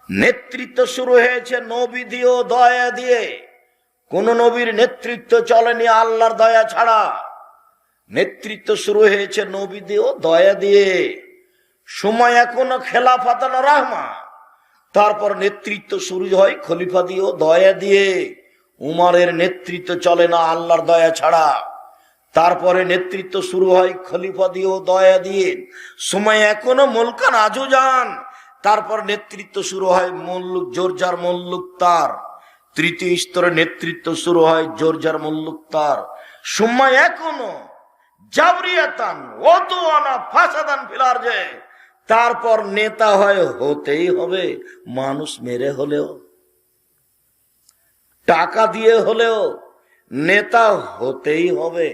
নেতৃত্ব শুরু হয়েছে নবী দিয়ে ও দয়া দিয়ে। কোন নবীর নেতৃত্ব চলেনি আল্লাহর দয়া ছাড়া। নেতৃত্ব শুরু হয়েছে নবী দিয়ে ও দয়া দিয়ে। সময় এখনো খেলাফাত রাহমা। তারপর নেতৃত্ব শুরু হয় খলিফা দিয়ে ও দয়া দিয়ে। উমরের নেতৃত্ব চলে না আল্লাহর দয়া ছাড়া। তারপরে নেতৃত্ব শুরু হয় খলিফা দিয়ে ও দয়া দিয়ে। সময় এখনো মুলকান আজুজান। তারপর নেতৃত্ব শুরু হয় মুল্লুক জোরজার মুল্লুক তার। তৃতীয় স্তরে নেতৃত্ব শুরু হয় জোরজার মুল্লুক তার। সময় এখনো জাবরিয়াতান ওয়াতুআনা ফাসাদান ফিল আরজে। তারপর নেতা হয় হতেই হবে, মানুষ মেরে হলেও, টাকা দিয়ে হলেও নেতা হতেই হবে।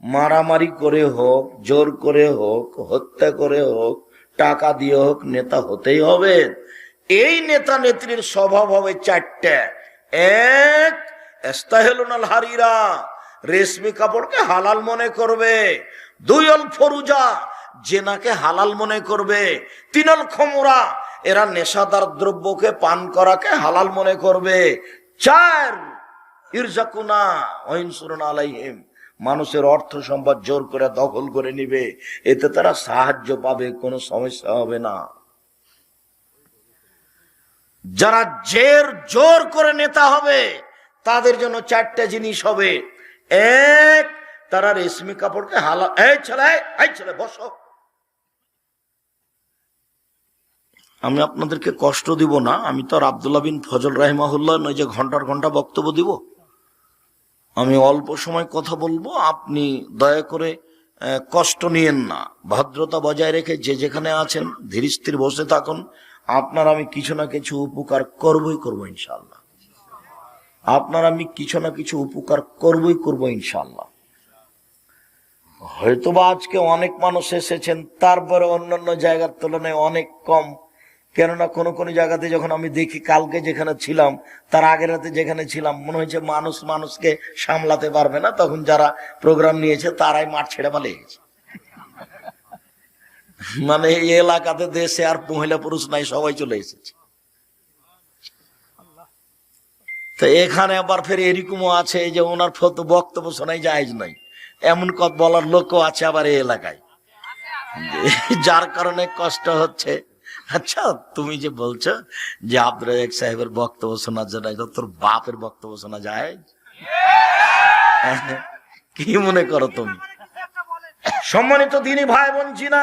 মারামারি করে হোক, জোর করে হোক, হত্যা করে হোক, টাকা দিয়ে হোক, নেতা হতেই হবে। এই নেতা নেত্রীর স্বভাব হবে চারটে। এক, ইস্তাহিলুনাল হারিরা, রেশমি কাপড়কে হালাল মনে করবে। দুই, অল ফরুজা, জেনাকে হালাল মনে করবে। তিন, অল খমরা, এরা নেশাদার দ্রব্যকে পান করাকে হালাল মনে করবে। চার, ইরজাকুনা ওয়াইনসুরুনা আলাইহিম, মানুষের অর্থ সম্পদ জোর করে দখল করে নিবে। এতে তারা সাহায্য পাবে, কোনো সমস্যা হবে না। যারা জোর করে নেতা হবে তাদের জন্য চারটা জিনিস হবে। এক, তারা রেশমি কাপড়কে হালাল, এই ছেলে বসো। আমি আপনাদেরকে কষ্ট দিব না, আমি তো আর আব্দুল্লাহ বিন ফজল রাহিমাহুল্লাহ নয় যে ঘন্টার ঘন্টা বক্তব্য দিব। আমি অল্প সময় কথা বলবো, আপনি দয়া করে কষ্ট নিয়েন না, ভদ্রতা বজায় রেখে যে যেখানে আছেন ধীর স্থির বসে থাকুন। আপনার আমি কিছু না কিছু উপকার করবই করবো ইনশাআল্লাহ। আপনার আমি কিছু না কিছু উপকার করবই করবো ইনশাআল্লাহ। হয়তোবা আজকে অনেক মানুষ এসেছেন, তারপরে অন্যান্য জায়গার তুলনায় অনেক কম। কেননা কোনো কোনো জায়গাতে যখন আমি দেখি, কালকে যেখানে ছিলাম তার আগের রাতে যেখানে ছিলাম, মনে হয়েছে মানুষকে সামলাতে পারবে না। তখন যারা প্রোগ্রাম নিয়েছে তারাই মাঠ ছেড়ে পালিয়ে গেছে। মানে এই এলাকাতে দেশে আর মহিলা পুরুষ নাই, সবাই চলে এসেছে। তো এখানে আবার ফের এরকমও আছে যে ওনার বক্তব্য শোনাই জায়েজ নাই, এমন কথা বলার লোকও আছে আবার এই এলাকায়, যার কারণে কষ্ট হচ্ছে। আচ্ছা, তুমি যে বলছো যে আব্দুর রাজ্জাক সাহেবের বক্তব্য শোনা যায়, তোর বাপের বক্তব্য শোনা যায়, কি মনে করো তুমি? সম্মানিত দিনী ভাই বোন, জিনা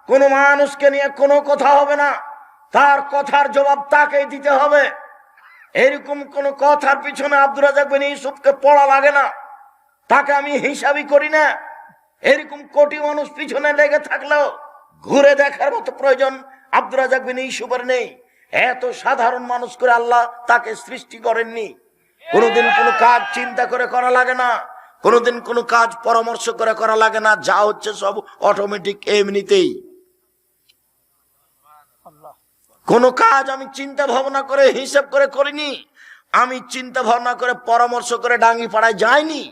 কোন মানুষকে নিয়ে কোনো কথা হবে না, তার কথার জবাব তাকেই দিতে হবে। এরকম কোন কথার পিছনে আব্দুর রাজ্জাক বিন ইউসুফকে পড়া লাগে না, তাকে আমি হিসাবই করি না। এরকম কোটি মানুষ পিছনে লেগে থাকলেও ঘুরে দেখার মতো প্রয়োজন আব্দুর রাজ্জাক বিন ইউসুফের নেই। এত সাধারণ মানুষ করে আল্লাহ তাকে সৃষ্টি করেননি। কোনোদিন কোনো কাজ চিন্তা করে করা লাগে না, কোনোদিন কোনো কাজ পরামর্শ করে করা লাগে না, যা হচ্ছে সব অটোমেটিক এমনিতেই। কোনো কাজ আমি চিন্তা ভাবনা করে হিসাব করে করিনি, আমি চিন্তা ভাবনা করে পরামর্শ করে ডাঙ্গি পাড়ায় যাইনি,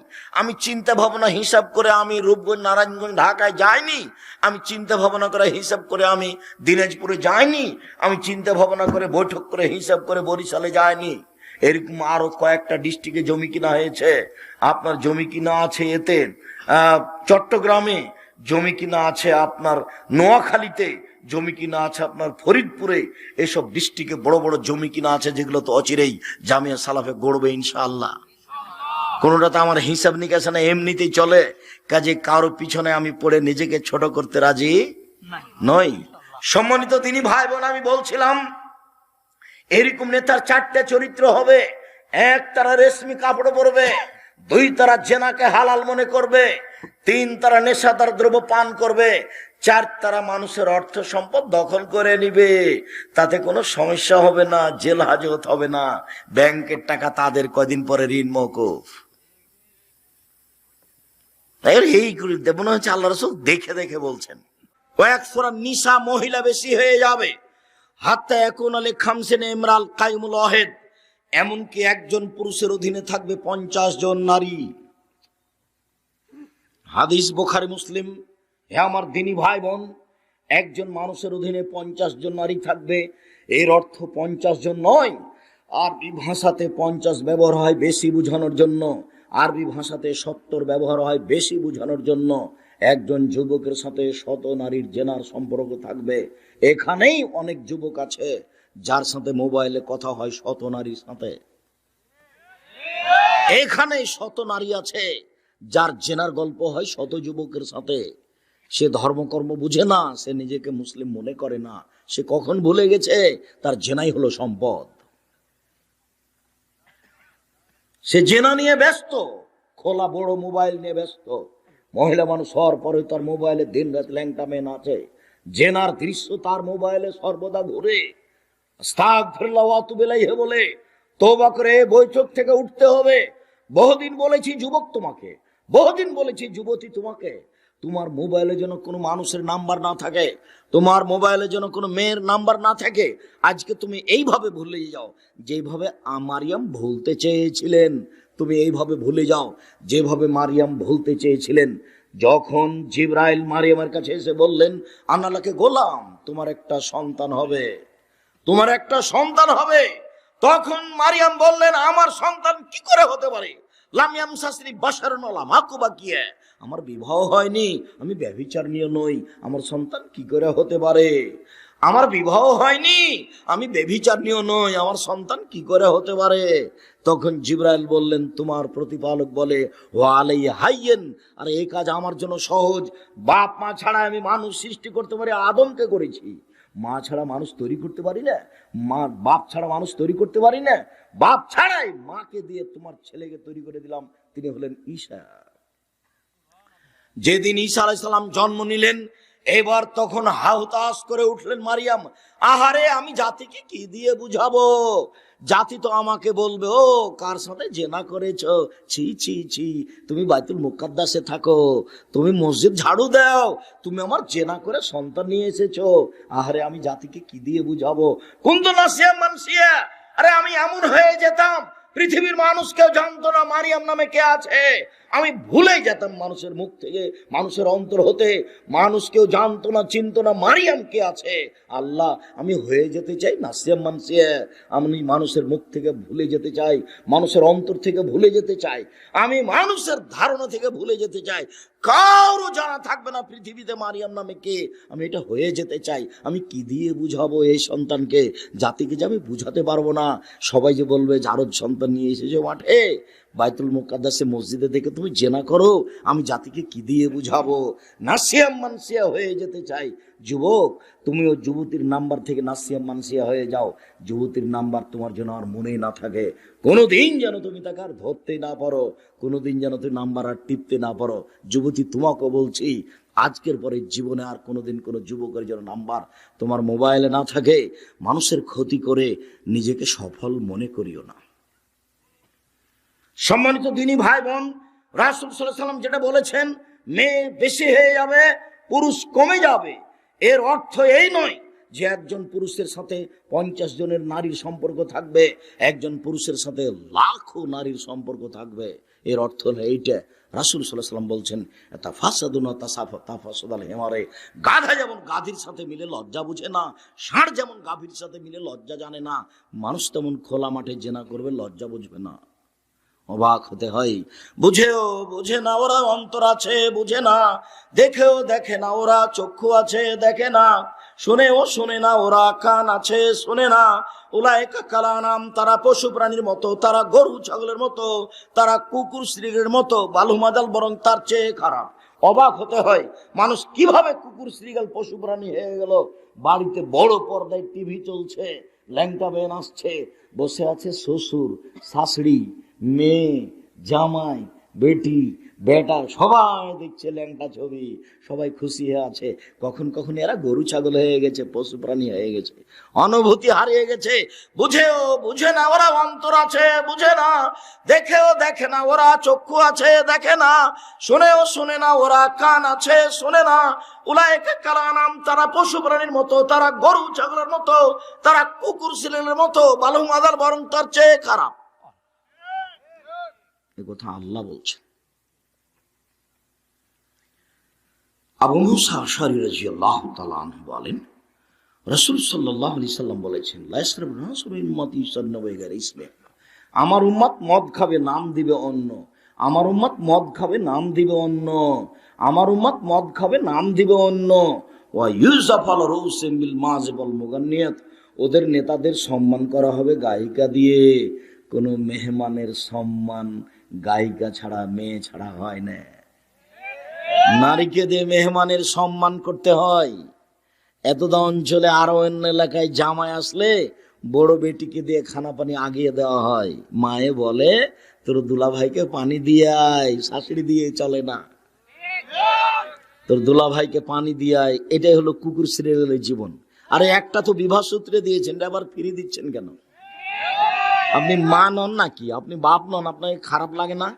আমি চিন্তা ভাবনা হিসাব করে আমি রূপগঞ্জ নারায়ণগঞ্জ ঢাকায় যাইনি, আমি চিন্তা ভাবনা করে হিসাব করে আমি দিনাজপুরে যাইনি, আমি চিন্তা ভাবনা করে বৈঠক করে হিসাব করে বরিশালে যাইনি। এরকম আরো কয়েকটা ডিস্ট্রিক্টে জমি কিনা হয়েছে। আপনার জমি কিনা আছে এতে চট্টগ্রামে, জমি কিনা আছে আপনার নোয়াখালীতে, জমি কিনা আছে আপনার ফরিদপুরে। এসব ডিস্ট্রিক্টে বড় বড় জমি কিনা আছে, যেগুলো তো অচিরেই জামিয়া সালাফে গড়বে ইনশাআল্লাহ। কোনোটাতে আমার হিসাব নিকাশ না, এমনিতেই চলে। কাজে কারো পিছনে আমি পড়ে নিজেকে ছোট করতে রাজি নই। সম্মানিত তিনি ভাই বোন, আমি বলছিলাম এরকম নেতার চারটে চরিত্র হবে। এক, তারা রেশমি কাপড় পরবে। দুই, তারা জেনাকে হালাল মনে করবে। তিন, তারা নেশাদার দ্রব্য পান করবে। চার, তারা মানুষের অর্থ সম্পদ দখল করে নিবে। তাতে কোনো সমস্যা হবে না, জেল হাজত হবে না, ব্যাংকের টাকা তাদের কয়দিন পরে ঋণ মওকুফ। এইগুলি মনে হচ্ছে আল্লাহ রাসূল দেখে দেখে বলছেন। কয়েক সূরা নিসা, মহিলা বেশি হয়ে যাবে। হাত্তা ইয়াকুনা লিখামসিন ইমরাল কায়মুল ওয়াহিদ, এমনকি একজন পুরুষের অধীনে থাকবে 50 জন নারী। হাদিস বুখারী মুসলিম। হে আমার দিনী ভাই বোন, একজন মানুষের অধীনে 50 জন নারী থাকবে। এর অর্থ 50 জন নয়। আরবি ভাষাতে 50 ব্যবহার হয় বেশি বোঝানোর জন্য, আরবি ভাষাতে 70 ব্যবহার হয় বেশি বোঝানোর জন্য। একজন যুবকের সাথে শত নারীর জেনার সম্পর্ক থাকবে। এখানেই অনেক যুবক আছে যার সাথে মোবাইলে কথা হয় শত নারীর সাথে। এখানে শত নারী আছে যার জেনার গল্প হয় শত যুবকের সাথে। সে ধর্মকর্ম বুঝে না, সে নিজেকে মুসলিম মনে করে না। সে কখন ভুলে গেছে তার জেনাই হলো সম্পদ। সে জেনা নিয়ে ব্যস্ত, খোলা বড় মোবাইল নিয়ে ব্যস্ত। মহিলা মানুষ হওয়ার পরে তার মোবাইলে দিন রাত ল্যাংটা মেন আছে। জেনার দৃশ্য তার মোবাইলে সর্বদা ঘুরে। আস্তাগফিরুল্লাহ ওয়া আতুবু ইলাইহি বলে তওবা করে বৈঠক থেকে উঠতে হবে। বহুদিন বলেছি যুবক তোমাকে, বহুদিন বলেছি যুবতী তোমাকে, তোমার মোবাইলে যেন কোনো মানুষের নাম্বার না থাকে, তোমার মোবাইলে যেন কোনো মেয়ের নাম্বার না থাকে। আজকে তুমি এইভাবে ভুলে যাও যেভাবে মারিয়াম ভুলতে চেয়েছিলেন। তুমি এইভাবে ভুলে যাও যেভাবে মারিয়াম ভুলতে চেয়েছিলেন। যখন জিবরাইল মারিয়ামের কাছে এসে বললেন, আনালাকে গোলাম, তোমার একটা সন্তান হবে, তোমার একটা সন্তান হবে, তখন মারিয়াম বললেন, আমার সন্তান কি করে হতে পারে? লামিয়াম শাস্ত্রী বাসারুন ওয়ালা মাকুবা কিয়া, আমার বিবাহ হয়নি, আমি ব্যভিচারিণী নই, আমার সন্তান কি করে হতে পারে? আমার বিবাহ হয়নি, আমি ব্যভিচারিণী নই, আমার সন্তান কি করে হতে পারে? তখন জিবরাইল বললেন, তোমার প্রতিপালক বলে ওয়া আলাইহি হাইয়েন, আর এই কাজ আমার জন্য সহজ। বাপ মা ছাড়া আমি মানুষ সৃষ্টি করতে পারি, আদমকে করেছি। মা ছাড়া মানুষ তৈরি করতে পারি না, মা বাপ ছাড়া মানুষ তৈরি করতে পারি না। বাপ ছাড়াই মাকে দিয়ে তোমার ছেলেকে তৈরি করে দিলাম, তিনি হলেন ঈসা। যেদিন ঈসা আলাইহিস সালাম জন্ম নিলেন, এবার তখন হাহুতাশ করে উঠলেন মারিয়াম, আহারে আমি জাতিকে কি দিয়ে বুঝাবো? জাতি তো আমাকে বলবে, ও কার সাথে জেনা করেছো, ছি ছি ছি, তুমি বাইতুল মুকাদ্দাসে থাকো, তুমি মসজিদ ঝাড়ু দাও, তুমি আমার জেনা করে সন্তান নিয়ে এসেছো। আহারে আমি জাতিকে কি দিয়ে বুঝাবো? কুনতু নাসিয়া মানসিয়া, আরে আমি এমন হয়ে যেতাম পৃথিবীর মানুষ কেউ জানতো না মারিয়াম নামে কে আছে। আমি ভুলে যেতাম মানুষের মুখ থেকে, মানুষের অন্তর হতে। মানুষ কেউ জানতো না, চিনতো না মারিয়াম কে আছে। আল্লাহ, আমি হয়ে যেতে চাই নাসিয়া মানসিয়া, আমি মানুষের মুখ থেকে ভুলে যেতে চাই, মানুষের অন্তর থেকে ভুলে যেতে চাই, আমি মানুষের ধারণা থেকে ভুলে যেতে চাই। কারো জানা থাকবে না পৃথিবীতে মারিয়াম নামে কে, আমি এটা হয়ে যেতে চাই। আমি কি দিয়ে বুঝাবো এই সন্তানকে? জাতিকে যে আমি বুঝাতে পারবো না। সবাই যে বলবে জারদ সন্তান নিয়ে এসেছে মাঠে, বাইতুল মুকাদ্দাসে মসজিদে থেকে তুমি জেনা করো, আমি জাতিকে কি দিয়ে বুঝাবো? নাসিয়াম মানসিয়া হয়ে যেতে চাই। যুবক, তুমিও যুবতীর নাম্বার থেকে নাসিয়াম মানসিয়া হয়ে যাও। যুবতীর নাম্বার তোমার জন্য আর মনেই না থাকে, কোনোদিন যেন তুমি তাকে আর ধরতে না পারো, কোনোদিন যেন তুমি নাম্বার আর টিপতে না পারো। যুবতী, তোমাকে বলছি, আজকের পরে জীবনে আর কোনোদিন কোনো যুবকের যেন নাম্বার তোমার মোবাইলে না থাকে। মানুষের ক্ষতি করে নিজেকে সফল মনে করিও না। সম্মানিত দিনী ভাই বোন, রাসূল সাল্লাল্লাহু আলাইহি ওয়াসাল্লাম যেটা বলেছেন, মেয়ে বেশি হয়ে যাবে, পুরুষ কমে যাবে, এর অর্থ এই নয় যে একজন পুরুষের সাথে 50 জনের নারীর সম্পর্ক থাকবে, একজন পুরুষের সাথে লাখো নারীর সম্পর্ক থাকবে। এর অর্থ হলো এইটা। রাসূল সাল্লাল্লাহু আলাইহি ওয়াসাল্লাম বলছেন, তাফাসাদুন তাফাসাদাল হিমারে, গাধা যেমন গাভীর সাথে মিলে লজ্জা বুঝে না, ষাঁড় যেমন গাভীর সাথে মিলে লজ্জা জানে না, মানুষ তেমন খোলা মাঠে জেনা করবে, লজ্জা বুঝবে না। অবাক হতে হয়। বুঝেও বুঝে না ওরা, অন্তর আছে বুঝে না, দেখেও দেখে না ওরা, চক্ষু আছে দেখে না, শুনেও শুনে না ওরা, কান আছে শোনে না। উলাইকা কালানাম, তারা পশু প্রাণীর মতো, তারা গরু ছাগলের মতো, তারা কুকুর শ্রীগের মতো, বালুমাদাল বরং তার চেয়ে খারাপ। অবাক হতে হয়, মানুষ কিভাবে কুকুর শ্রীগাল পশু প্রাণী হয়ে গেল? বাড়িতে বড় পর্দায় টিভি চলছে, ল্যাংটা বেন আসছে, বসে আছে শ্বশুর শাশুড়ি, মেয়ে জামাই বেটি বেটা, সবাই দেখছে ল্যাংটা ছবি, সবাই খুশি হয়ে আছে। কখন কখন এরা গরু ছাগল হয়ে গেছে, পশু প্রাণী হয়ে গেছে, অনুভূতি হারিয়ে গেছে। বুঝেও বুঝে না ওরা, অন্তর আছে বুঝে না, দেখেও দেখে না ওরা, চক্ষু আছে দেখে না, শুনেও শুনে না ওরা, কান আছে শোনে না। উলাইকা কালানাম, তারা পশু প্রাণীর মতো, তারা গরু ছাগলের মতো, তারা কুকুর শিলের মতো, বালুম আদার বরং তার চেয়ে খারাপ। এ কথা আল্লাহ বলছেন। আবু মুসা আশআরী রাদিয়াল্লাহু তাআলা আনহু বলেন, রাসূল সাল্লাল্লাহু আলাইহি সাল্লাম বলেছেন, আমার উম্মত মদ খাবে, নাম দিবে অন্য। আমার উম্মত মদ খাবে, নাম দিবে অন্য। আমার উম্মত মদ খাবে, নাম দিবে অন্য। ওদের নেতাদের সম্মান করা হবে গায়িকা দিয়ে। কোন মেহমানের সম্মান গায়িকা ছাড়া, মেয়ে ছাড়া হয় না। নারীকে দিয়ে মেহমানের সম্মান করতে হয়। এতদা অঞ্চলে আরো অন্য এলাকায় জামাই আসলে বড় বেটিকে দিয়ে খানা পানি আগিয়ে দেওয়া হয়। মায়ে বলে, তোর দুলা ভাইকে পানি দিয়ে আয়, শাশুড়ি দিয়ে চলে না। তোর দুলা ভাইকে পানি দিয়ে আয়। এটাই হলো কুকুর সিরিয়ালের জীবন। আরে একটা তো বিবাহ সূত্রে দিয়েছেন, আবার ফিরিয়ে দিচ্ছেন কেন? আপনি মা নন নাকি? আপনি বাপ নন? আপনাকে খারাপ লাগে না?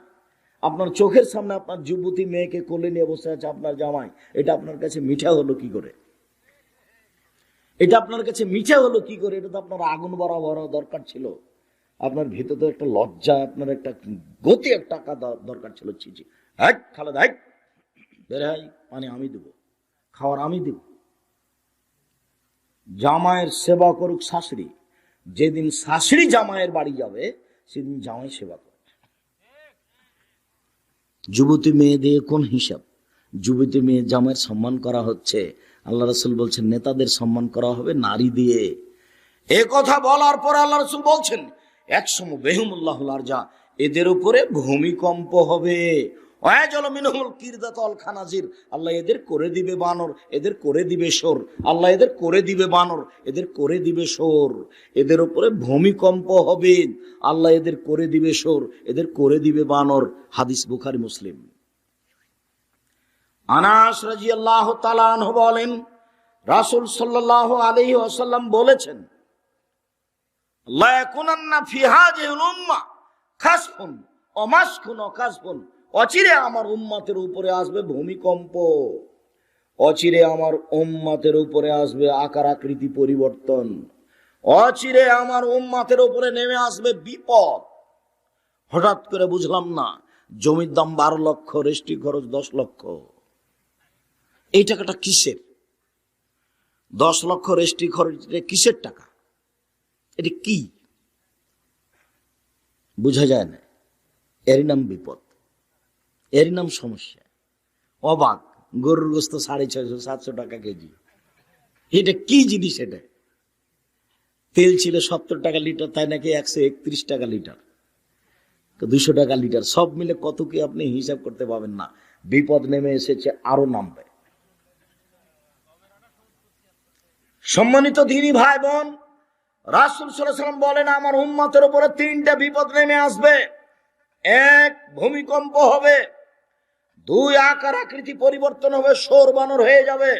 আপনার চোখের সামনে আপনার যুবতী মেয়েকে কোলে নিয়ে বসে আছে আপনার জামাই, এটা আপনার কাছে মিঠা হলো কি করে? এটা আপনার কাছে মিঠা হলো কি করে? এটা তো আপনার আগুন ভরা দরকার ছিল। আপনার ভিতরে তো একটা লজ্জা, আপনার একটা গতি, একটা টাকা দরকার ছিল। চিচি হাট খালেদা, হাট বের হয়, পানি আমি দেবো, খাওয়ার আমি দেব। জামাইয়ের সেবা করুক শাশুড়ি। যেদিন শাশুড়ি জামাইয়ের বাড়ি যাবে সেদিন জামাই সেবা করবে। যুবতী মেয়ে দিয়ে কোন হিসাব? যুবতী মেয়ে জামাইয়ের সম্মান করা হচ্ছে। আল্লাহ রাসূল বলছেন নেতাদের সম্মান করা হবে নারী দিয়ে। এ কথা বলার পর আল্লাহ রাসূল বলছেন, একসময় বেহুমুল্লাহুল আরজা, এদের উপরে ভূমিকম্প হবে। আল্লাহ এদের করে দিবে বানর, এদের করে দিবে সোর। আল্লাহ এদের করে দিবে বানর, এদের করে দিবে সোর। এদের উপরে ভূমিকম্প হবে, আল্লাহ এদের করে দিবে সোর, এদের করে দিবে বানর। হাদিস বুখারী মুসলিম। আনাস রাদিয়াল্লাহু তাআলা আনহু বলেন, রাসূল সাল্লাল্লাহু আলাইহি ওয়াসাল্লাম বলেছেন, লা ইয়াকুনান্না ফি হাযিহিল উম্মাহ খাসফুন ওয়া মাসকুন ওয়া কাসফুন। অচিরে আমার উম্মতের উপরে আসবে ভূমিকম্প, অচিরে আমার উম্মতের উপরে আসবে আকার আকৃতি পরিবর্তন, অচিরে আমার উম্মতের উপরে নেমে আসবে বিপদ। হঠাৎ করে বুঝলাম না, জমির দাম 12 লক্ষ, রেস্ট্রি খরচ 10 লক্ষ। এই টাকাটা কিসের? 10 লক্ষ রেস্ট্রি খরচ কিসের টাকা? এটা কি বোঝা যায় না। এরই নাম বিপদ, এরই নাম সমস্যা। অবাক, গরুর গোস্ত 650-700 টাকা কেজি। এটা কি জিনিস? এটা তেল ছিল 70 টাকা লিটার, তাই নাকি 131 টাকা লিটার, 200 টাকা লিটার। সব মিলে কত কি আপনি হিসাব করতে পারবেন না। বিপদ নেমে এসেছে, আরো নামবে। সম্মানিত দিনী ভাই বোন, রাসূল সাল্লাল্লাহু আলাইহি ওয়াসাল্লাম বলেন, আমার উম্মতের উপরে 3টা বিপদ নেমে আসবে। 1, ভূমিকম্প হবে। 2, আকার আকৃতি পরিবর্তন হবে, সোর বানর হয়ে যাবে।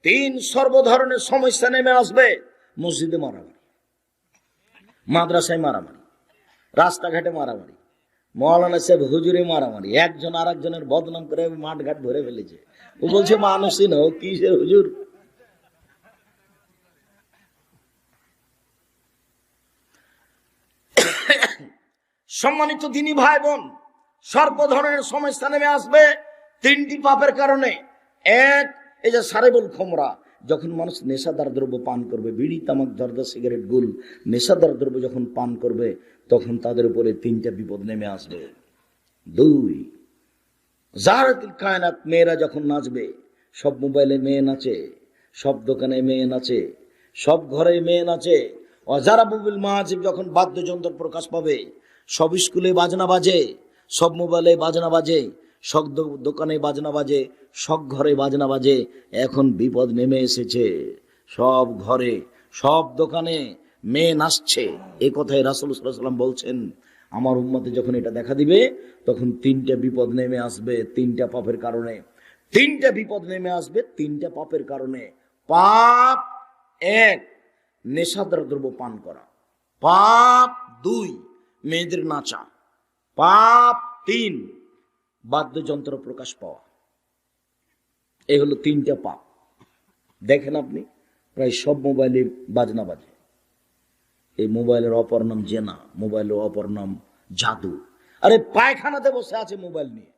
3, সর্বধরনের সমস্যা নেমে আসবে। মসজিদে মারামারি, মাদ্রাসায় মারামারি, রাস্তাঘাটে মারামারি, মাওলানা সাহেব হুজুরে মারামারি। একজন আর একজনের বদনাম করে মাঠ ঘাট ভরে ফেলেছে। ও বলছে মানুষই না, কিসের হুজুর? সম্মানিত দিনী ভাই বোন, সর্বধরনের সমস্যা নেমে আসবে 3টি পাপের কারণে। 1, এই যে সারেবুল খমরা, যখন মানুষ নেশাদার দ্রব্য পান করবে, বিড়ি তামাক জর্দা সিগারেট গুল নেশাদার দ্রব্য যখন পান করবে, তখন তাদের উপরে 3টা বিপদ নেমে আসবে। 2, জাহারাতুল কায়নাত, মেয়েরা যখন নাচবে, সব মোবাইলে মেয়ে নাচে, সব দোকানে মেয়ে নাচে, সব ঘরে মেয়ে নাচে। অজারাবুল মাজিব, যখন বাদ্যযন্ত্র প্রকাশ পাবে, সব স্কুলে বাজনা বাজে, সব মোবাইলে বাজনা বাজে, সব দোকানে বাজনা বাজে, সব ঘরে বাজনা বাজে। এখন বিপদ নেমে এসেছে, সব ঘরে সব দোকানে মেয়ে নাচছে। এই কথাই রাসূল সাল্লাল্লাহু আলাইহি ওয়াসাল্লাম বলছেন, আমার উম্মতে যখন এটা দেখা দিবে, তখন 3টা বিপদ নেমে আসবে 3টা পাপের কারণে। 3টা বিপদ নেমে আসবে 3টা পাপের কারণে। পাপ 1, নেশাদার দ্রব্য পান করা। পাপ 2, মেয়েদের নাচা। পাপ 3, বাদ্যযন্ত্র প্রকাশ পাওয়া। এই হলো 3টা পাপ। দেখেন আপনি, প্রায় সব মোবাইলে বাজনা বাজে। এই মোবাইলের অপর নাম জেনা, মোবাইলের অপর নাম জাদু। আরে পায়খানাতে বসে আছে মোবাইল নিয়ে,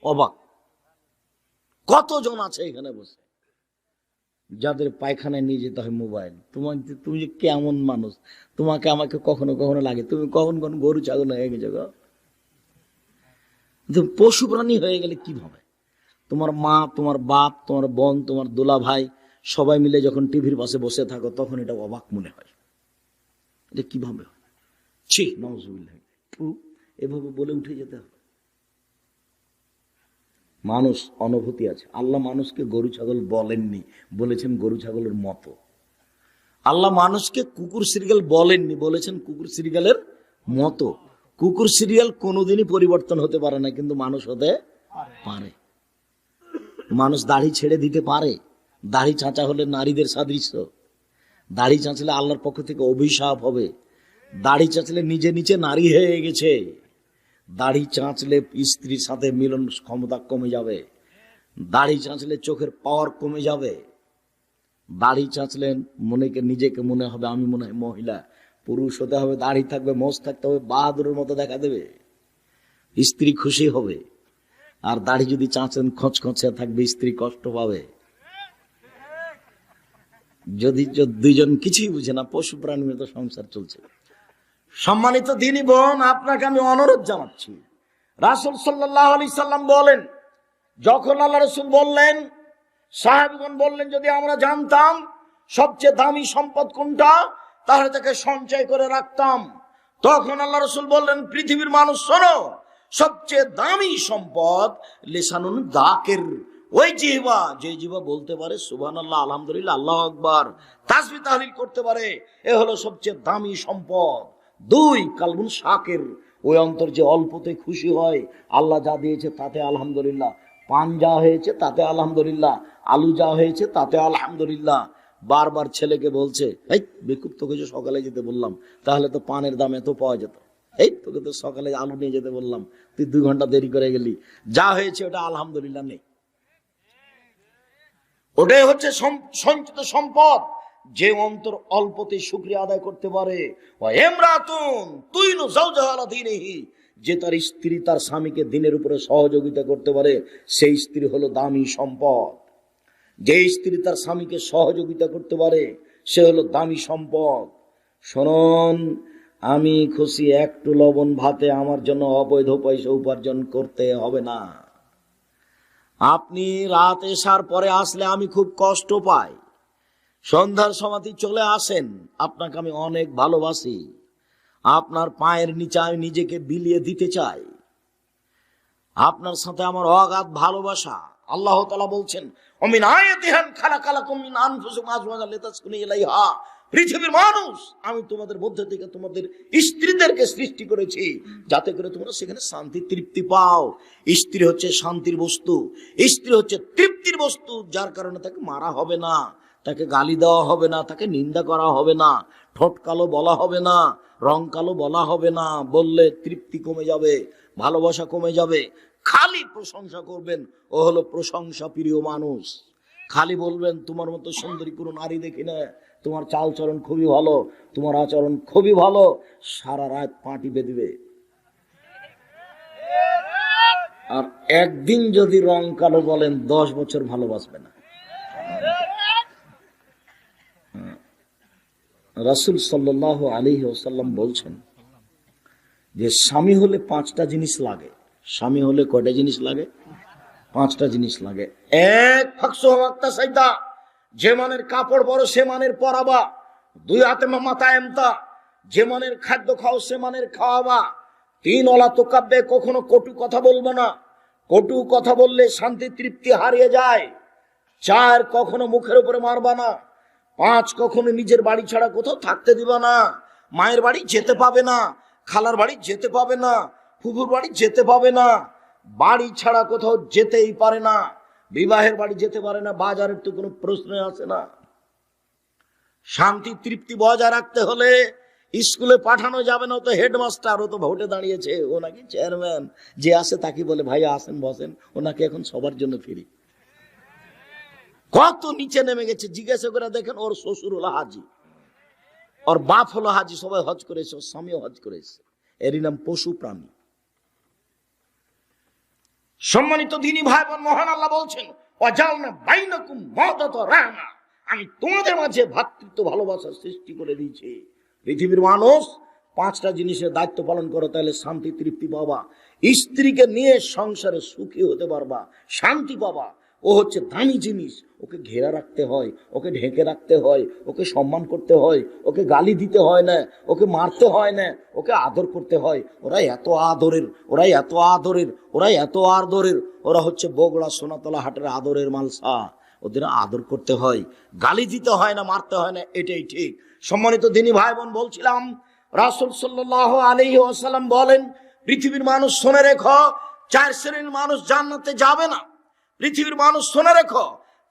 অবাক। কতজন আছে এখানে বসে যাদের পায়খানায় নিয়ে যেতে হয় মোবাইল। তুমি যে কেমন মানুষ, তোমাকে আমাকে কখনো কখনো লাগে তুমি কখন কখন গরু ছাগল হয়ে গেছো গো। পশু প্রাণী হয়ে গেলে কিভাবে? তোমার মা, তোমার বাপ, তোমার বোন, তোমার দোলা ভাই সবাই মিলে যখন টিভির পাশে বসে থাকো তখন এটা অবাক মনে হয়। এটা কিভাবে হয়? ছি নাউজুবিল্লাহ, এভাবে বলে উঠে যেতে হবে। মানুষ অনুভূতি আছে। আল্লাহ মানুষকে গরু ছাগল বলেননি, বলেছেন গরু ছাগলের মতো। আল্লাহ মানুষকে কুকুর সিরিয়াল বলেননি, বলেছেন কুকুর সিরিয়ালের মতো। কুকুর সিরিয়াল কোনোদিনই পরিবর্তন হতে পারে না, কিন্তু মানুষ হতে পারে। মানুষ দাড়ি ছেড়ে দিতে পারে। দাড়ি চাঁচা হলে নারীদের সাদৃশ্য। দাড়ি চাঁচলে আল্লাহর পক্ষ থেকে অভিশাপ হবে। দাড়ি চাঁচলে নিজে নিচে নারী হয়ে গেছে। দাড়ি চাঁচলে স্ত্রীর সাথে মিলন ক্ষমতা কমে যাবে। দাড়ি চাঁচলে চোখের পাওয়ার কমে যাবে। দাড়ি চাঁচলে নিজেকে মনে হবে আমি মনে হয় মহিলা। পুরুষ হতে হবে, দাড়ি থাকবে, মোষ থাকতে হবে, বাহাদুরের মতো দেখা দেবে, স্ত্রী খুশি হবে। আর দাড়ি যদি চাঁচেন খচখচে থাকবে, স্ত্রী কষ্ট পাবে। যদি দুইজন কিছুই বুঝে না, পশু প্রাণীর মতো সংসার চলছে। সম্মানিত দিনী বোন, আপনাকে আমি অনুরোধ জানাচ্ছি, রাসূল সাল্লাল্লাহু আলাইহি সাল্লাম বলেন, যখন আল্লাহ রাসূল বললেন, সাহাবীগণ বললেন, যদি আমরা জানতাম সবচেয়ে দামি সম্পদ কোনটা তাহলে তাকে সঞ্চয় করে রাখতাম। তখন আল্লাহ রাসূল বললেন, পৃথিবীর মানুষ শোনো, সবচেয়ে দামি সম্পদ লিসানুন যাকির, ওই জিহ্বা, যে জিহ্বা বলতে পারে সুবহানাল্লাহ, আলহামদুলিল্লাহ, আল্লাহু আকবার, তাসবিহ তাহলিল করতে পারে, এ হলো সবচেয়ে দামি সম্পদ। 2 কালবুন শাকির, ওই অন্তর যে অল্পতে খুশি হয়, আল্লাহ যা দিয়েছে তাতে আলহামদুলিল্লাহ, পান যা হয়েছে তাতে আলহামদুলিল্লাহ, আলু যা হয়েছে তাতে আলহামদুলিল্লাহ। বারবার ছেলেকে বলছে, এই বেকুব, তোকে যে সকালে যেতে বললাম, তাহলে তো পানের দাম এত পাওয়া যেত। এই তোকে তো সকালে আলু নিয়ে যেতে বললাম, তুই 2 ঘন্টা দেরি করে গেলি। যা হয়েছে ওটা আলহামদুলিল্লাহ নেই। ওটাই হচ্ছে সঞ্চিত সম্পদ, যে অন্তর অল্পতে শুকরিয়া আদায় করতে পারে। যে তার স্ত্রী তার স্বামীকে দিনের উপরে সহযোগিতা করতে পারে, সেই স্ত্রী হলো দামি সম্পদ। যে স্ত্রী তার স্বামীকে সহযোগিতা করতে পারে, সে হলো দামি সম্পদ। শুনুন, আমি খুশি, একটু লবণ ভাতে আমার জন্য অবৈধ পয়সা উপার্জন করতে হবে না। আপনি রাত এসার পরে আসলে আমি খুব কষ্ট পাই। সন্ধ্যার সমাধি চলে আসেন, আপনাকে আমি অনেক ভালোবাসি। আপনার পায়ের নিচে আমি নিজেকে বিলিয়ে দিতে চাই। আপনার সাথে আমার অগাধ ভালোবাসা। আল্লাহ তাআলা বলছেন, অমিন আয়াতিহান খালাকালাকুম মিন আনফুসিকুম আজওয়াজান লিতাসকুনু ইলাইহা, পৃথিবীর মানুষ, আমি তোমাদের মধ্যে থেকে তোমাদের স্ত্রীদেরকে সৃষ্টি করেছি যাতে করে তোমরা সেখানে শান্তি তৃপ্তি পাও। স্ত্রী হচ্ছে শান্তির বস্তু, স্ত্রী হচ্ছে তৃপ্তির বস্তু, যার কারণে তাকে মারা হবে না, তাকে গালি দেওয়া হবে না, তাকে নিন্দা করা হবে না, ঠোঁট কালো বলা হবে না, রং কালো বলা হবে না। বললে তৃপ্তি কমে যাবে, ভালোবাসা কমে যাবে। খালি প্রশংসা করবেন, ও হলো প্রশংসা প্রিয় মানুষ। খালি বলবেন তোমার মতো সুন্দরী কোনো নারী দেখি না, তোমার চালচরণ খুবই ভালো, তোমার আচরণ খুবই ভালো, সারা রাত পাটি বেঁধবে। আর একদিন যদি রং কালো বলেন, 10 বছর ভালোবাসবে না। রাসূল সাল্লাল্লাহু আলাইহি ওয়াসাল্লাম বলছেন যে স্বামী হলে 5টা জিনিস লাগে। স্বামী হলে কয়টা জিনিস লাগে? 5টা জিনিস লাগে। 1 ফাকসু ওয়াক্তা সাইদা, যে মানের কাপড় পরো সে মানের পরাবা। 2 হাতে মাথা এমতা, যে মানের খাদ্য খাও সে মানের খাওয়াবা। 3 ওলা তোকাব্বে, কখনো কটু কথা বলবো না, কটু কথা বললে শান্তি তৃপ্তি হারিয়ে যায়। 4 কখনো মুখের উপরে মারবা না। 5 কখনো নিজের বাড়ি ছাড়া কোথাও থাকতে দিবা না। মায়ের বাড়ি যেতে পাবে না, খালার বাড়ি যেতে পাবে না, ফুফুর বাড়ি যেতে পাবে না। বাড়ি ছাড়া কোথাও যেতেই পারে না। বিবাহের বাড়ি যেতে পারে না, বাজারের তো কোনো প্রশ্ন আসে না। শান্তি তৃপ্তি বজায় রাখতে হলে স্কুলে পাঠানো যাবে না, ও তো হেডমাস্টার, ও তো ভোটে দাঁড়িয়েছে, ও নাকি চেয়ারম্যান। যে আসে তাকে বলে ভাইয়া আসেন বসেন, ও নাকি এখন সবার জন্য ফ্রি। কত নিচে নেমে গেছে, জিজ্ঞাসা করে দেখেন। ওর শ্বশুর হলো হাজি, ওর বাপ হলো হাজি, সবাই হজ করেছে, ওর স্বামীও হজ করেছে। এরই নাম পশু প্রাণী। সম্মানিত দিনী ভাই বোন, মহান আল্লাহ বলছেন, ওয়াজালনা বাইনাকুম মাওদাতা রাহমা, আমি তোমাদের মাঝে ভ্রাতৃত্ব ভালোবাসার সৃষ্টি করে দিয়েছি। পৃথিবীর মানুষ 5টা জিনিসের দায়িত্ব পালন করো, তাহলে শান্তি তৃপ্তি পাবা। স্ত্রীকে নিয়ে সংসারে সুখী হতে পারবা, শান্তি পাবা। ও হচ্ছে দামি জিনিস, ওকে ঘেরা রাখতে হয়, ওকে ঢেকে রাখতে হয়, ওকে সম্মান করতে হয়, ওকে গালি দিতে হয় না, ওকে মারতে হয় না, ওকে আদর করতে হয়। ওরা এত আদরের, ওরা এত আদরের, ওরা এত আদরের, ওরা হচ্ছে বগুড়া সোনাতলা হাটের আদরের মালসা। ওদের আদর করতে হয়, গালি দিতে হয় না, মারতে হয় না, এটাই ঠিক। সম্মানিত দিনী ভাই বোন, বলছিলাম রাসূল সাল্লাল্লাহু আলাইহি ওয়াসাল্লাম বলেন, পৃথিবীর মানুষ শুনে রেখো, 4 শ্রেণীর মানুষ জান্নাতে যাবে না। পৃথিবীর মানুষ শুনে রেখো,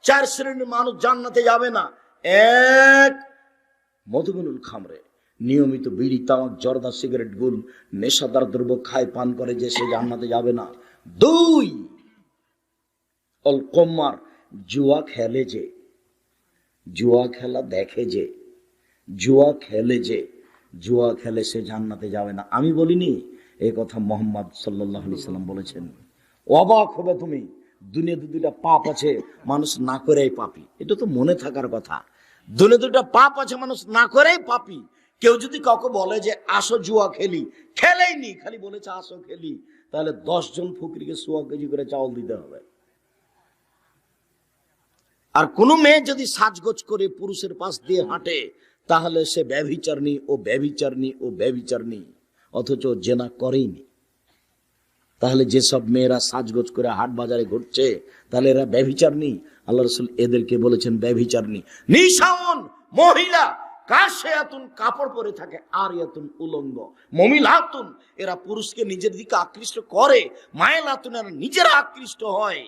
4 শ্রেণীর মানুষ জান্নাতে যাবে না। 1, মধুবনুল খামরে, নিয়মিত বিড়ি তামাক জর্দা সিগারেট গুল নেশাদার দ্রব্য খায় পান করে যে, সে জান্নাতে যাবে না। 2, অল কম্মার, জুয়া খেলে যে, জুয়া খেলা দেখে যে, জুয়া খেলে যে, জুয়া খেলে সে জান্নাতে যাবে না। আমি বলিনি, এই কথা মুহাম্মদ সাল্লাল্লাহু আলাইহি সাল্লাম বলেছেন। অবাক হবে তুমি, দুনিয়াতে 2টা পাপ আছে, মানুষ না করেই পাপী। এটা তো মনে থাকার কথা। দুনিয়াতে 2টা পাপ আছে, মানুষ না করেই পাপী। কেউ যদি কাউকে বলে যে আসো জুয়া খেলি, খেলেইনি, খালি বলেছে আসো খেলি, তাহলে 10 জন ফকিরকে 100 কেজি করে চাউল দিতে হবে। আর কোন মেয়ে যদি সাজগোজ করে পুরুষের পাশ দিয়ে হাঁটে, তাহলে সে ব্যভিচারনী, ও ব্যভিচারনী, ও ব্যভিচারনী, অথচ জেনা করেইনি। তাহলে যেসব মেয়েরা সাজগোজ করে হাট বাজারে ঘুরছে, তাহলে এরা ব্যভিচারনী। আল্লাহ রাসূল এদেরকে বলেছেন ব্যভিচারনী। নিশাউন, মহিলা, কাশিয়াতুন, কাপড় পরে থাকে, আরিয়াতুন, উলঙ্গ। মমিলাতুন, এরা পুরুষকে নিজের দিকে আকৃষ্ট করে। মায়লাতুন, এরা নিজেরা আকৃষ্ট হয়।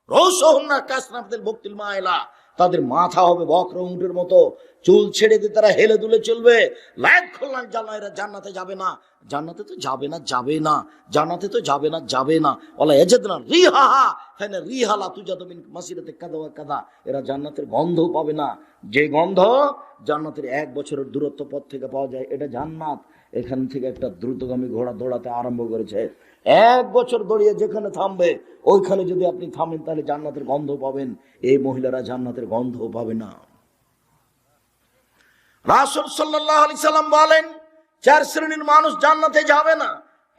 রৌসহুন্না কাসনাফতিল বক্তিল মায়লা, তাদের মাথা হবে বক্র উটের মতো, চুল ছেড়ে দিয়ে তারা হেলে দুলে চলবে। লায়াত খুলনার জান্নাত, এরা জান্নাতে যাবে না। জান্নাতে তো যাবে না, যাবে না, জান্নাতে তো যাবে না, যাবে না। ওয়ালা ইয়াজিদনা রিহাহা, ফাইনা রিহালা তুজাদু মিন মাসিরাতি কাদা ওয়া কাদা, এরা জান্নাতের গন্ধ পাবে না, যে গন্ধ জান্নাতের 1 বছরের দূরত্ব পথ থেকে পাওয়া যায়। এটা জান্নাত। এখান থেকে একটা দ্রুতগামী ঘোড়া দৌড়াতে আরম্ভ করেছে। 1 বছর দৌড়িয়ে যেখানে থামবে, ওইখানে যদি আপনি থামেন, তাহলে জান্নাতের গন্ধ পাবেন। এই মহিলারা জান্নাতের গন্ধ পাবে না। রাসূল সাল্লাল্লাহু আলাইহি সাল্লাম বলেন, 4 শ্রেণীর মানুষ জান্নাতে যাবে না।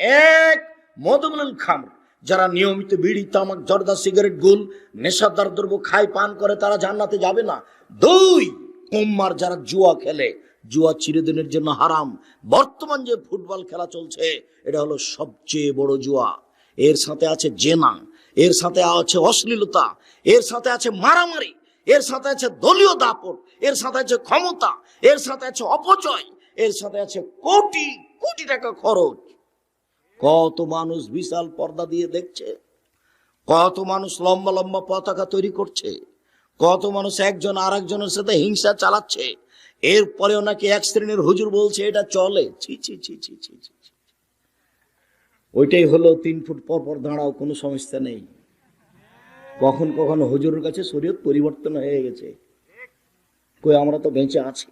1, মধুবনুল খামর, যারা নিয়মিত বিড়ি তামাক জর্দা সিগারেট গুল নেশাদার দ্রব্য খায় পান করে, তারা জান্নাতে যাবে না। 2, কুম্মার, যারা জুয়া খেলে। জুয়া চিরদিনের জন্য হারাম। বর্তমান যে ফুটবল খেলা চলছে, এটা হলো সবচেয়ে বড় জুয়া। এর সাথে আছে জেনা, এর সাথে আছে অশ্লীলতা, এর সাথে আছে মারামারি, এর সাথে আছে দলীয় দাপট, এর সাথে আছে ক্ষমতা, এর সাথে আছে অপচয়, এর সাথে আছে কোটি কোটি টাকা খরচ। কত মানুষ বিশাল পর্দা দিয়ে দেখছে, কত মানুষ লম্বা লম্বা পতাকা তৈরি করছে, কত মানুষ একজন আর একজনের সাথে হিংসা চালাচ্ছে। এরপরেও নাকি 1 শ্রেণীর হুজুর বলছে এটা চলে। ছি ছি ছি ছি ছি ছি। ওইটাই হলো 3 ফুট পর পর দাঁড়াও, কোনো সমস্যা নেই। কখন কখন হুজুরের কাছে শরীয়ত পরিবর্তন হয়ে গেছে। কই, আমরা তো বেঁচে আছি,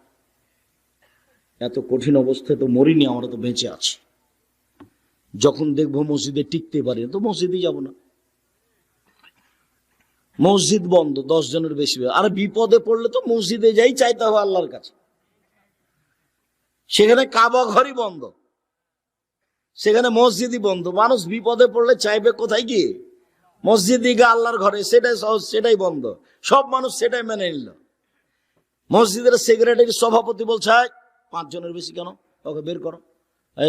এত কঠিন অবস্থায় তো মরিনি, আমরা তো বেঁচে আছি। যখন দেখবো মসজিদে টিকতে পারি না, তো মসজিদে যাব না। মসজিদ বন্ধ, 10 জনের বেশি, আর বিপদে পড়লে তো মসজিদে যাই, চাইতে হবে আল্লাহর কাছে। সেখানে কাবা ঘরই বন্ধ, সেখানে মসজিদই বন্ধ। মানুষ বিপদে পড়লে চাইবে কোথায় গিয়ে? মসজিদে গিয়ে আল্লাহর ঘরে, সেটাই সহজ, সেটাই বন্ধ। সব মানুষ সেটাই মেনে নিল। মসজিদের সেক্রেটারি সভাপতি বলছে 5 জনের বেশি কেন, ওকে বের করো,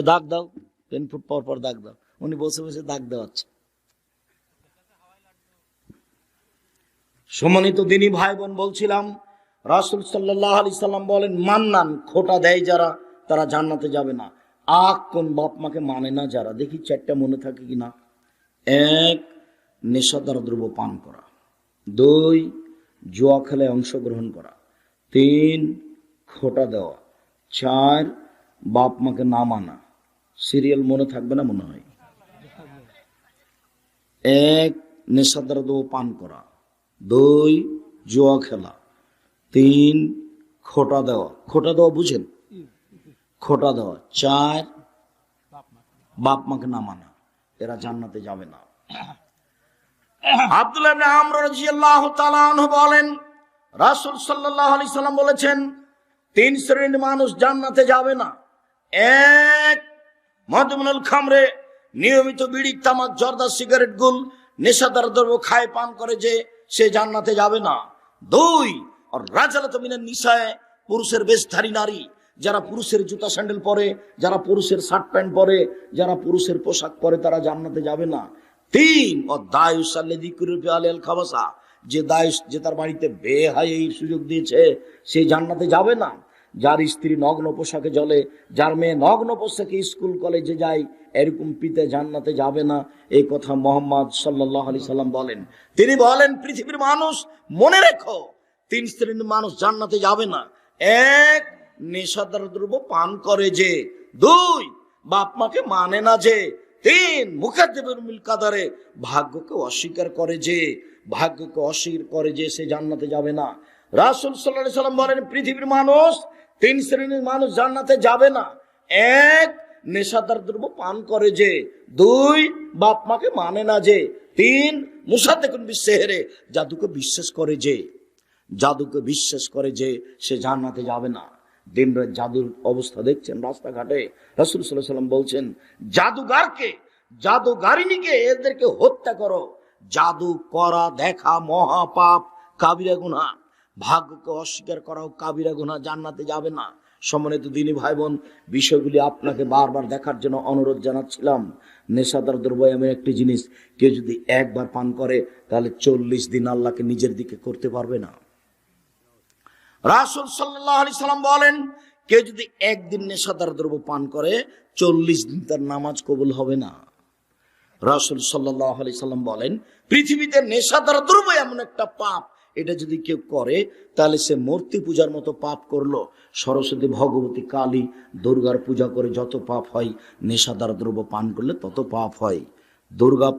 দাগ দাও, 10 ফুট পর পর দাগ দাও। উনি বসে বসে দাগ দেওয়াচ্ছে। সম্মানিত দিনী ভাই বোন, বলছিলাম রাসূল সাল্লাল্লাহু আলাইহি সাল্লাম বলেন, মান্নান, খোটা দেয় যারা, তারা জান্নাতে যাবে না। কোন বাপ মাকে মানে না যারা, দেখি 4টা মনে থাকে কিনা। 1, নেশাদার দ্রব্য পান করা। 2, জুয়া খেলায় অংশগ্রহণ করা। 3, খোটা দেওয়া। 4, বাপ মাকে না মানা। সিরিয়াল মনে থাকবে না মনে হয়। 1, নেশাদার দ্রব্য পান করা। 2, জুয়া খেলা। 3, খোটা দেওয়া। খোটা দেওয়া বুঝেন? খোটা দেওয়া। 4, বাপ মাকে না মানা। এরা জান্নাতে যাবে না। আব্দুল্লাহ ইবনে আমর রাদিয়াল্লাহু তাআলা আনহু বলেন, রাসূল সাল্লাল্লাহু আলাইহি সাল্লাম বলেছেন, তিন শ্রেণীর মানুষ জান্নাতে যাবে না। এক, মদমুল খামরে, নিয়মিত বিড়ি, তামাক, জর্দা, সিগারেট, গুল, নেশাদার দ্রব্য খায় পান করে যে, সে জান্নাতে যাবে না। দুই, আর রাজালাত মিনান নিসায়ে, পুরুষের বেশধারী নারী, যারা পুরুষের জুতা স্যান্ডেল পরে, যারা পুরুষের শার্ট প্যান্ট পরে, যারা পুরুষের পোশাক পরে, তারা জান্নাতে যাবে না। তিন, ও দায়ুস আল্লাযী কুরিফি আলাইহিল খাবাসা, যে দায়ুস, যে তার বাড়িতে বেহায়ার সুযোগ দিয়েছে, সে জান্নাতে যাবে না। যার স্ত্রী নগ্ন পোশাকে চলে, যার মেয়ে নগ্ন পোশাকে স্কুল কলেজে যায়, এরকম পিতা জান্নাতে যাবে না। এই কথা মুহাম্মদ সাল্লাল্লাহু আলাইহি সাল্লাম বলেন। তিনি বলেন, পৃথিবীর মানুষ মনে রেখো, তিন শ্রেণীর মানুষ জান্নাতে যাবে না। এক, নেশাদার দ্রব্য পান করে যে। দুই, বাপ মাকে মানে না যে। তিন, মুকাদ্দিবুল মিল কাদারে, ভাগ্যকে অস্বীকার করে যে। ভাগ্যকে অস্বীকার করে যে, সে জান্নাতে যাবে না। রাসূল সাল্লাল্লাহু আলাইহি সাল্লাম বলেন, পৃথিবীর মানুষ, তিন শ্রেণীর মানুষ জান্নাতে যাবে না। এক, নেশাদার দ্রব্য পান করে যে। দুই, বাপ মাকে মানে না যে। তিন, মুসাদ্দিকুন বিসসিহরি, জাদুকে বিশ্বাস করে যে। জাদুকে বিশ্বাস করে যে, সে জান্নাতে যাবে না। দিনরাত জাদুর অবস্থা দেখছেন রাস্তাঘাটে। রাসূল সাল্লাল্লাহু আলাইহি সাল্লাম বলছেন, জাদুগারকে, জাদুগারিনীকে, এদেরকে হত্যা করো। জাদু করা দেখা মহাপাপ, কাবিরা গুনাহ। ভাগ্যকে অস্বীকার করাও কাবিরা গুনাহ, জান্নাতে যাবে না। সম্মানিত দিনী ভাই বোন, বিষয়গুলি আপনাকে বারবার দেখার জন্য অনুরোধ জানাচ্ছিলাম। নেশাদার দ্রব্য এমন একটি জিনিস, কেউ যদি একবার পান করে, তাহলে 40 দিন আল্লাহকে নিজের দিকে করতে পারবে না। রাসূল সাল্লাল্লাহু আলাইহি সাল্লাম বলেন, কেউ যদি একদিন নেশাদার দ্রব্য পান করে, 40 দিন তার নামাজ কবুল হবে না। রাসূল সাল্লাল্লাহু আলাইহি সাল্লাম বলেন, পৃথিবীতে নেশাদার দ্রব্য এমন একটা পাপ, এটা যদি কেউ করে, তাহলে সে মূর্তি পূজার মতো পাপ করলো। সরস্বতী, ভগবতী, কালী, দুর্গার পূজা করে যত পাপ হয়, নেশাদার দ্রব্য পান করলে তত পাপ হয়। দুর্গা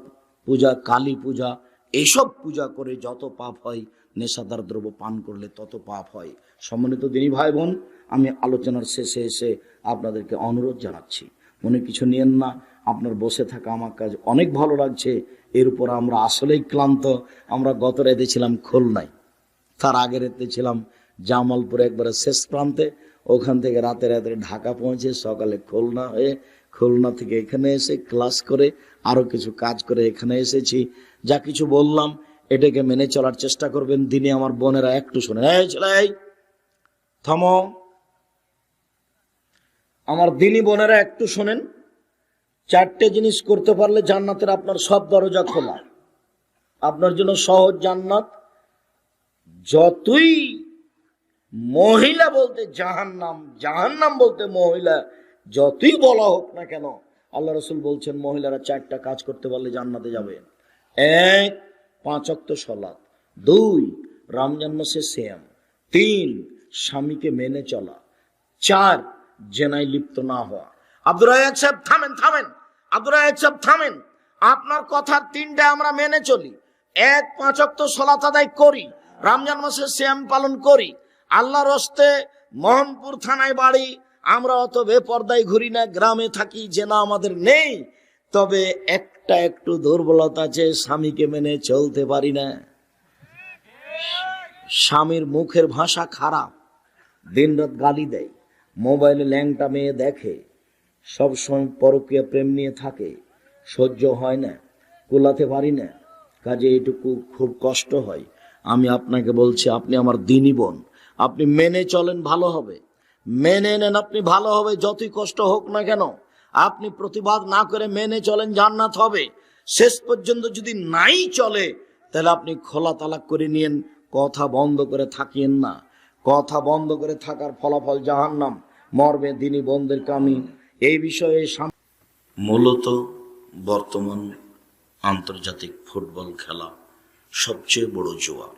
পূজা, কালী পূজা, এইসব পূজা করে যত পাপ হয়, নেশাদার দ্রব্য পান করলে তত পাপ হয়। সম্মানিত দিনী ভাই বোন, আমি আলোচনার শেষে এসে আপনাদেরকে অনুরোধ জানাচ্ছি, মনে কিছু নিয়েন না। আপনার বসে থাকা আমার কাজ অনেক ভালো লাগছে। এর উপর আমরা আসলেই ক্লান্ত। আমরা গত রাতে ছিলাম খুলনায়, তার আগের রাতে ছিলাম জামালপুরে একবারে শেষ প্রান্তে। ওখান থেকে রাতে রাতে ঢাকা পৌঁছে, সকালে খুলনা হয়ে, খুলনা থেকে এখানে এসে ক্লাস করে আরো কিছু কাজ করে এখানে এসেছি। যা কিছু বললাম, এটাকে মেনে চলার চেষ্টা করবেন। দিনে আমার বোনেরা একটু শোনেন, এই ছেলে, থামো। আমার দিনী বোনেরা একটু শোনেন। 4টে জিনিস করতে পারলে জান্নাতের আপনার সব দরজা খোলা। আপনার জন্য সহজ জান্নাত। যতই মহিলা বলতে জাহান্নাম, জাহান্নাম বলতে মহিলা, যতই বলা হোক না কেন, আল্লাহ রাসূল বলছেন মহিলারা 4টা কাজ করতে পারলে জান্নাতে যাবে। 1, 5 ওয়াক্ত সালাত। 2, রমজান মাসে সিয়াম। 3, স্বামীকে মেনে চলা। 4, জেনায় লিপ্ত না হওয়া। আব্দুর রাজ্জাক সাহেব থামেন, থামেন। আব্দুর রাজ্জাক সাহেব থামেন। আপনার কথার 3টা আমরা মেনে চলি। 1, 5 ওয়াক্ত সালাত আদায় করি, রমজান মাসে সিয়াম পালন করি। আল্লাহর হস্তে মোহনপুর থানায় বাড়ি। আমরা অত বেপরদায় ঘুরি না, গ্রামে থাকি, জেনা আমাদের নেই। তবে একটা একটু দুর্বলতা আছে, স্বামীকে মেনে চলতে পারি না। স্বামীর মুখের ভাষা খারাপ, দিনরাত গালি দেয়, মোবাইলে ল্যাংটা মেয়ে দেখে, সবসময় পরকীয়া প্রেম নিয়ে থাকে, সহ্য হয় না, কোলাতে পারি না, কাজে এটুকু খুব কষ্ট হয়। আমি আপনাকে বলছি, আপনি আমার দিনী বোন, আপনি মেনে চলেন, ভালো হবে। মেনে নেন, আপনি ভালো হবে, যতই কষ্ট হোক না কেন। আপনি প্রতিবাদ না করে মেনে চলেন, জান্নাত হবে। শেষ পর্যন্ত যদি নাই চলে, তাহলে আপনি খোলা তালাক করে নিয়েন, কথা বন্ধ করে থাকিয়েন না। কথা বন্ধ করে থাকার ফলাফল জাহান্নাম। মর্মে দিনী বোনদেরকে আমি এই বিষয়ে, মূলত বর্তমান আন্তর্জাতিক ফুটবল খেলা সবচেয়ে বড় জুয়া।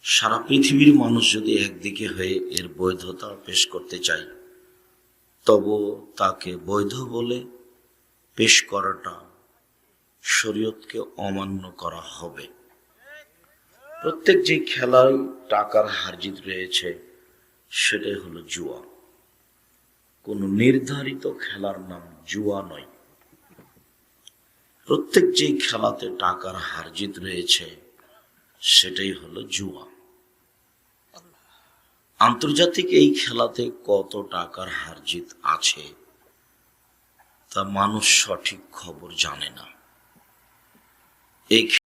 সারা পৃথিবীর মানুষ যদি একদিকে হয়ে এর বৈধতা পেশ করতে চায়, তবু তাকে বৈধ বলে পেশ করাটা শরীয়তকে অমান্য করা হবে। প্রত্যেক যে খেলায় টাকার হারজিত রয়েছে, সেটাই হলো জুয়া। কোনো নির্ধারিত খেলার নাম জুয়া নয়। প্রত্যেক যে খেলাতে টাকার হারজিত রয়েছে, সেটাই হলো জুয়া। আন্তর্জাতিক এই খেলাতে কত টাকার হার জিত আছে তা মানুষ সঠিক খবর জানে না। এই